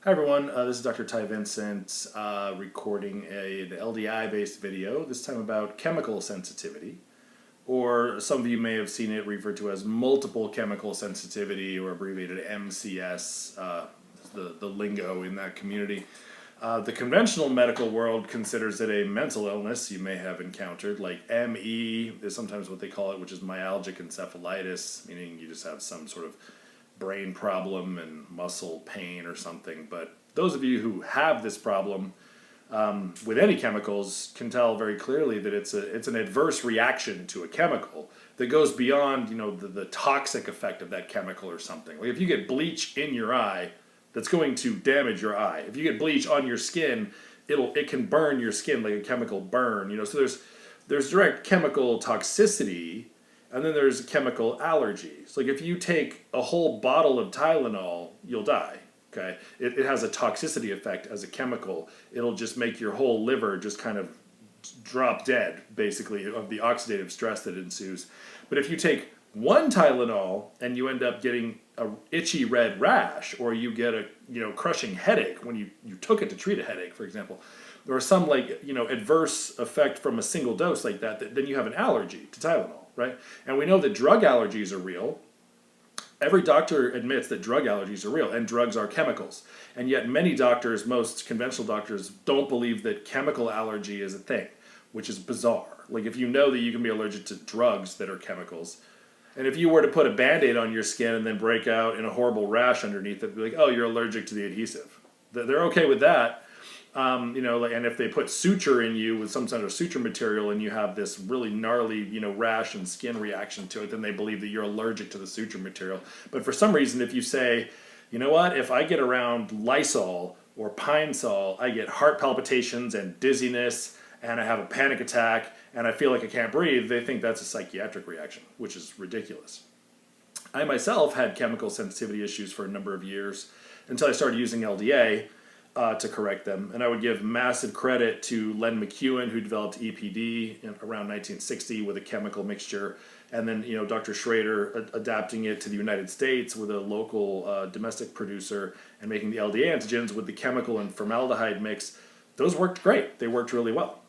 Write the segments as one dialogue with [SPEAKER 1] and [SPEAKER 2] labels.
[SPEAKER 1] Hi everyone, this is Dr. Ty Vincent recording an LDI based video, this time about chemical sensitivity, or some of you may have seen it referred to as multiple chemical sensitivity or abbreviated MCS, the lingo in that community. The conventional medical world considers it a mental illness you may have encountered, like ME is sometimes what they call it, which is myalgic encephalitis, meaning you just have some sort of brain problem and muscle pain or something. But those of you who have this problem with any chemicals can tell very clearly that it's an adverse reaction to a chemical that goes beyond the toxic effect of that chemical or something. Like if you get bleach in your eye, that's going to damage your eye. If you get bleach on your skin, it can burn your skin like a chemical burn. So there's direct chemical toxicity. And then there's chemical allergies. Like if you take a whole bottle of Tylenol, you'll die. Okay, it has a toxicity effect as a chemical. It'll just make your whole liver just kind of drop dead, basically, of the oxidative stress that ensues. But if you take one Tylenol and you end up getting a itchy red rash, or you get a crushing headache when you took it to treat a headache, for example, or some adverse effect from a single dose like that, then you have an allergy to Tylenol. Right? And we know that drug allergies are real. Every doctor admits that drug allergies are real, and drugs are chemicals. And yet many doctors, most conventional doctors, don't believe that chemical allergy is a thing, which is bizarre. Like if you know that you can be allergic to drugs that are chemicals, and if you were to put a Band-Aid on your skin and then break out in a horrible rash underneath it, be like, oh, you're allergic to the adhesive. They're okay with that. And if they put suture in you with some sort of suture material and you have this really gnarly, rash and skin reaction to it, then they believe that you're allergic to the suture material. But for some reason, if you say, you know what, if I get around Lysol or Pine Sol, I get heart palpitations and dizziness and I have a panic attack and I feel like I can't breathe, they think that's a psychiatric reaction, which is ridiculous. I myself had chemical sensitivity issues for a number of years until I started using LDA. To correct them. And I would give massive credit to Len McEwen, who developed EPD around 1960 with a chemical mixture, and then Dr. Schrader adapting it to the United States with a local domestic producer and making the LDA antigens with the chemical and formaldehyde mix. Those worked great. They worked really well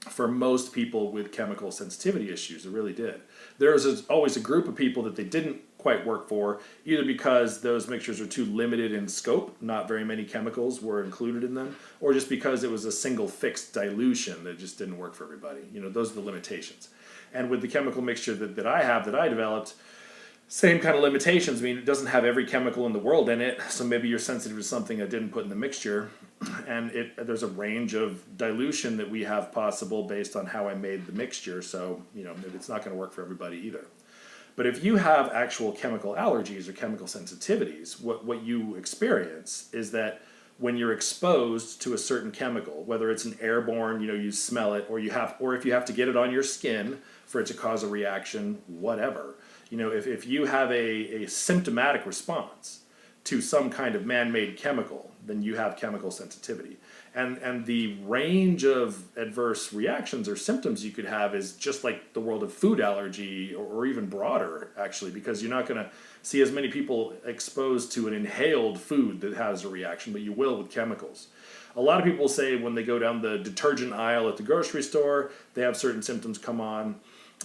[SPEAKER 1] for most people with chemical sensitivity issues. It really did. There was always a group of people that they didn't quite work for, either because those mixtures are too limited in scope, not very many chemicals were included in them, or just because it was a single fixed dilution that just didn't work for everybody. Those are the limitations. And with the chemical mixture that I developed, same kind of limitations. I mean, it doesn't have every chemical in the world in it, so maybe you're sensitive to something I didn't put in the mixture. And there's a range of dilution that we have possible based on how I made the mixture, so it's not going to work for everybody either. But if you have actual chemical allergies or chemical sensitivities, what you experience is that when you're exposed to a certain chemical, whether it's an airborne, you smell it, or if you have to get it on your skin for it to cause a reaction, whatever. If you have a symptomatic response to some kind of man-made chemical, then you have chemical sensitivity. And the range of adverse reactions or symptoms you could have is just like the world of food allergy, or even broader, actually, because you're not going to see as many people exposed to an inhaled food that has a reaction, but you will with chemicals. A lot of people say when they go down the detergent aisle at the grocery store, they have certain symptoms come on.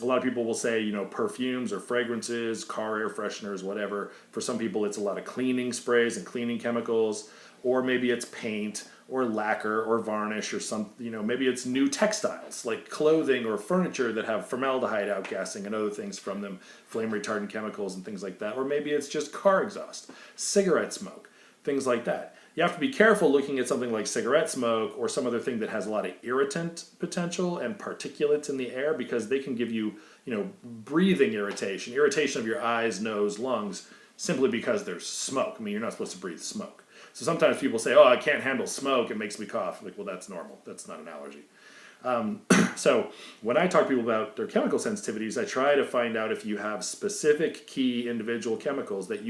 [SPEAKER 1] A lot of people will say, perfumes or fragrances, car air fresheners, whatever. For some people, it's a lot of cleaning sprays and cleaning chemicals, or maybe it's paint or lacquer or varnish or maybe it's new textiles like clothing or furniture that have formaldehyde outgassing and other things from them, flame retardant chemicals and things like that. Or maybe it's just car exhaust, cigarette smoke, things like that. You have to be careful looking at something like cigarette smoke or some other thing that has a lot of irritant potential and particulates in the air, because they can give you, breathing irritation of your eyes, nose, lungs, simply because there's smoke. I mean, you're not supposed to breathe smoke. So sometimes people say, oh, I can't handle smoke, it makes me cough. Like, well, that's normal. That's not an allergy. So when I talk to people about their chemical sensitivities, I try to find out if you have specific key individual chemicals that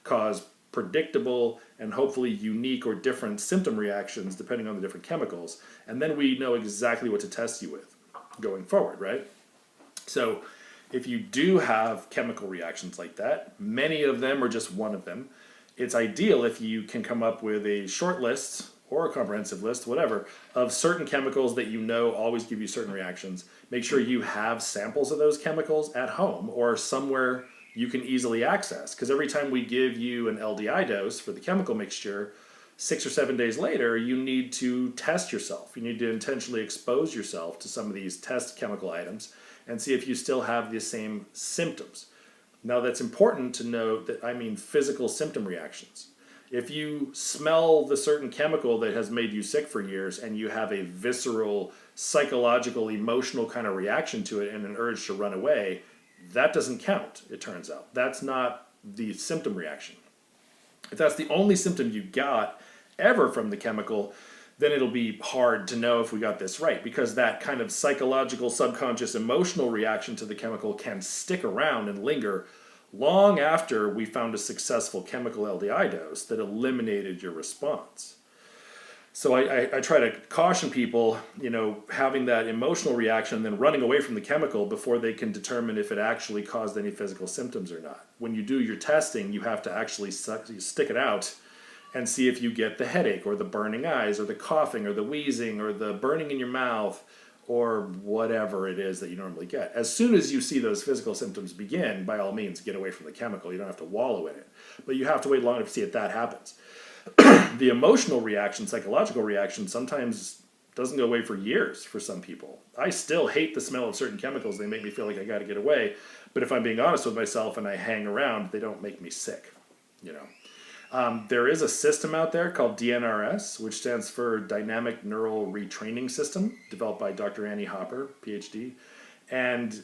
[SPEAKER 1] cause predictable and hopefully unique or different symptom reactions depending on the different chemicals. And then we know exactly what to test you with going forward, right? So if you do have chemical reactions like that, many of them or just one of them, it's ideal if you can come up with a short list or a comprehensive list, whatever, of certain chemicals that you know always give you certain reactions. Make sure you have samples of those chemicals at home or somewhere you can easily access. Because every time we give you an LDI dose for the chemical mixture, 6 or 7 days later, you need to test yourself. You need to intentionally expose yourself to some of these test chemical items and see if you still have the same symptoms. Now, that's important to note that I mean physical symptom reactions. If you smell the certain chemical that has made you sick for years and you have a visceral, psychological, emotional kind of reaction to it and an urge to run away, that doesn't count, it turns out. That's not the symptom reaction. If that's the only symptom you got ever from the chemical, then it'll be hard to know if we got this right, because that kind of psychological, subconscious, emotional reaction to the chemical can stick around and linger long after we found a successful chemical LDI dose that eliminated your response. So I try to caution people, having that emotional reaction and then running away from the chemical before they can determine if it actually caused any physical symptoms or not. When you do your testing, you have to actually stick it out and see if you get the headache or the burning eyes or the coughing or the wheezing or the burning in your mouth or whatever it is that you normally get. As soon as you see those physical symptoms begin, by all means, get away from the chemical. You don't have to wallow in it. But you have to wait long enough to see if that happens. The emotional reaction, psychological reaction, sometimes doesn't go away for years for some people. I still hate the smell of certain chemicals. They make me feel like I got to get away. But if I'm being honest with myself and I hang around, they don't make me sick, There is a system out there called DNRS, which stands for Dynamic Neural Retraining System, developed by Dr. Annie Hopper, PhD. And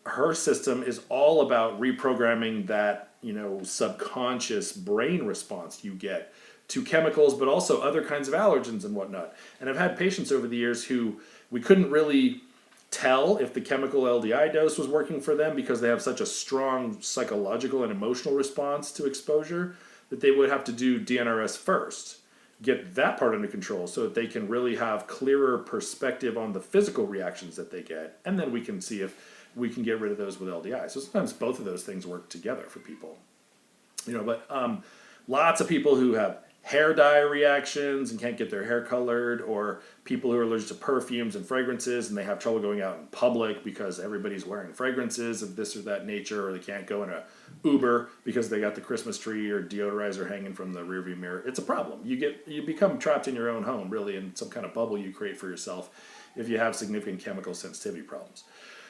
[SPEAKER 1] her system is all about reprogramming that, subconscious brain response you get to chemicals, but also other kinds of allergens and whatnot. And I've had patients over the years who we couldn't really tell if the chemical LDI dose was working for them because they have such a strong psychological and emotional response to exposure that they would have to do DNRS first, get that part under control so that they can really have clearer perspective on the physical reactions that they get, and then we can see if we can get rid of those with LDI. So sometimes both of those things work together for people. But lots of people who have hair dye reactions and can't get their hair colored, or people who are allergic to perfumes and fragrances and they have trouble going out in public because everybody's wearing fragrances of this or that nature, or they can't go in a Uber because they got the Christmas tree or deodorizer hanging from the rearview mirror. It's a problem. You become trapped in your own home, really, in some kind of bubble you create for yourself if you have significant chemical sensitivity problems.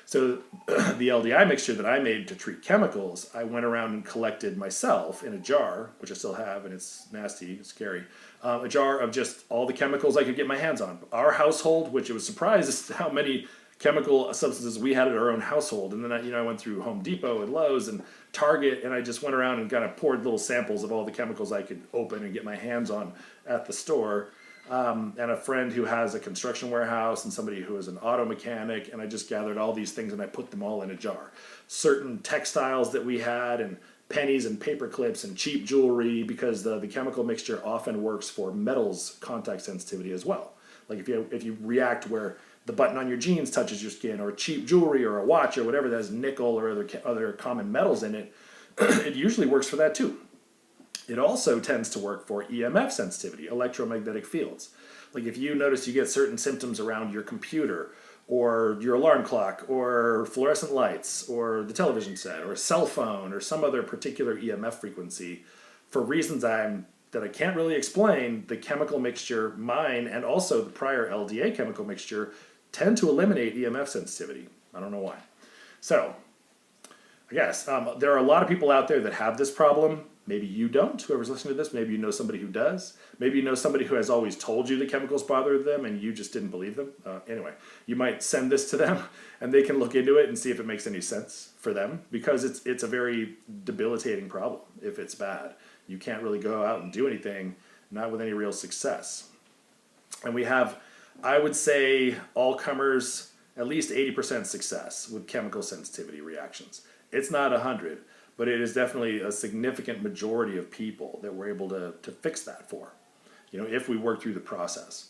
[SPEAKER 1] So the LDI mixture that I made to treat chemicals, I went around and collected myself in a jar, which I still have, and it's nasty, it's scary, a jar of just all the chemicals I could get my hands on. Our household, which it was surprised how many chemical substances we had at our own household. And then I went through Home Depot and Lowe's and Target, and I just went around and kind of poured little samples of all the chemicals I could open and get my hands on at the store. And a friend who has a construction warehouse and somebody who is an auto mechanic, and I just gathered all these things and I put them all in a jar. Certain textiles that we had, and pennies and paper clips and cheap jewelry, because the chemical mixture often works for metals contact sensitivity as well. Like if you react where the button on your jeans touches your skin, or cheap jewelry or a watch or whatever that has nickel or other common metals in it, it usually works for that too. It also tends to work for EMF sensitivity, electromagnetic fields. Like if you notice you get certain symptoms around your computer, or your alarm clock, or fluorescent lights, or the television set, or a cell phone, or some other particular EMF frequency, for reasons that I can't really explain, the chemical mixture, mine, and also the prior LDA chemical mixture, tend to eliminate EMF sensitivity. I don't know why. So, I guess there are a lot of people out there that have this problem. Maybe you don't, whoever's listening to this. Maybe you know somebody who does. Maybe you know somebody who has always told you the chemicals bother them and you just didn't believe them. Anyway, you might send this to them and they can look into it and see if it makes any sense for them, because it's a very debilitating problem if it's bad. You can't really go out and do anything, not with any real success. And we have, I would say, all comers, at least 80% success with chemical sensitivity reactions. It's not 100, but it is definitely a significant majority of people that we're able to fix that for, if we work through the process.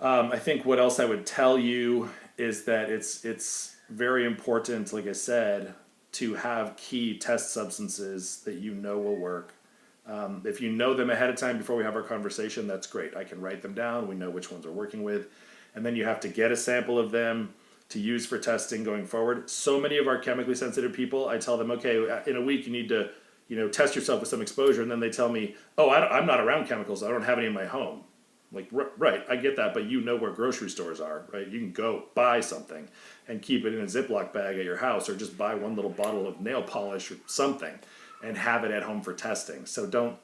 [SPEAKER 1] I think what else I would tell you is that it's very important, like I said, to have key test substances that will work If you know them ahead of time before we have our conversation, that's great. I can write them down. We know which ones we're working with. And then you have to get a sample of them to use for testing going forward. So many of our chemically sensitive people, I tell them, okay, in a week you need to, test yourself with some exposure. And then they tell me, oh, I'm not around chemicals. I don't have any in my home. Like, right, I get that, but you know where grocery stores are, right? You can go buy something and keep it in a Ziploc bag at your house, or just buy one little bottle of nail polish or something and have it at home for testing. So don't,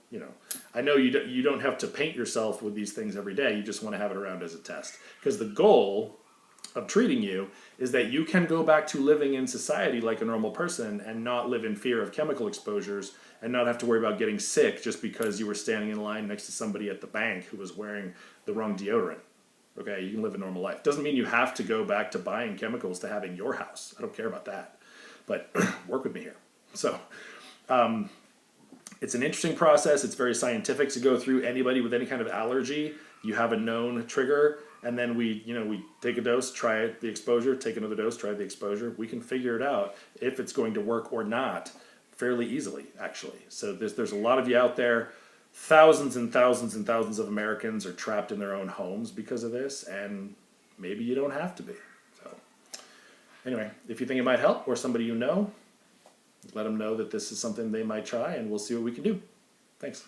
[SPEAKER 1] I know you don't have to paint yourself with these things every day. You just want to have it around as a test. Because the goal of treating you is that you can go back to living in society like a normal person and not live in fear of chemical exposures and not have to worry about getting sick just because you were standing in line next to somebody at the bank who was wearing the wrong deodorant. Okay, you can live a normal life. Doesn't mean you have to go back to buying chemicals to have in your house. I don't care about that. But work with me here. So it's an interesting process. It's very scientific to go through. Anybody with any kind of allergy, you have a known trigger, and then we take a dose, try the exposure, take another dose, try the exposure. We can figure it out if it's going to work or not fairly easily, actually. So there's a lot of you out there. Thousands and thousands and thousands of Americans are trapped in their own homes because of this, and maybe you don't have to be. So anyway, if you think it might help, or somebody you know, let them know that this is something they might try, and we'll see what we can do. Thanks.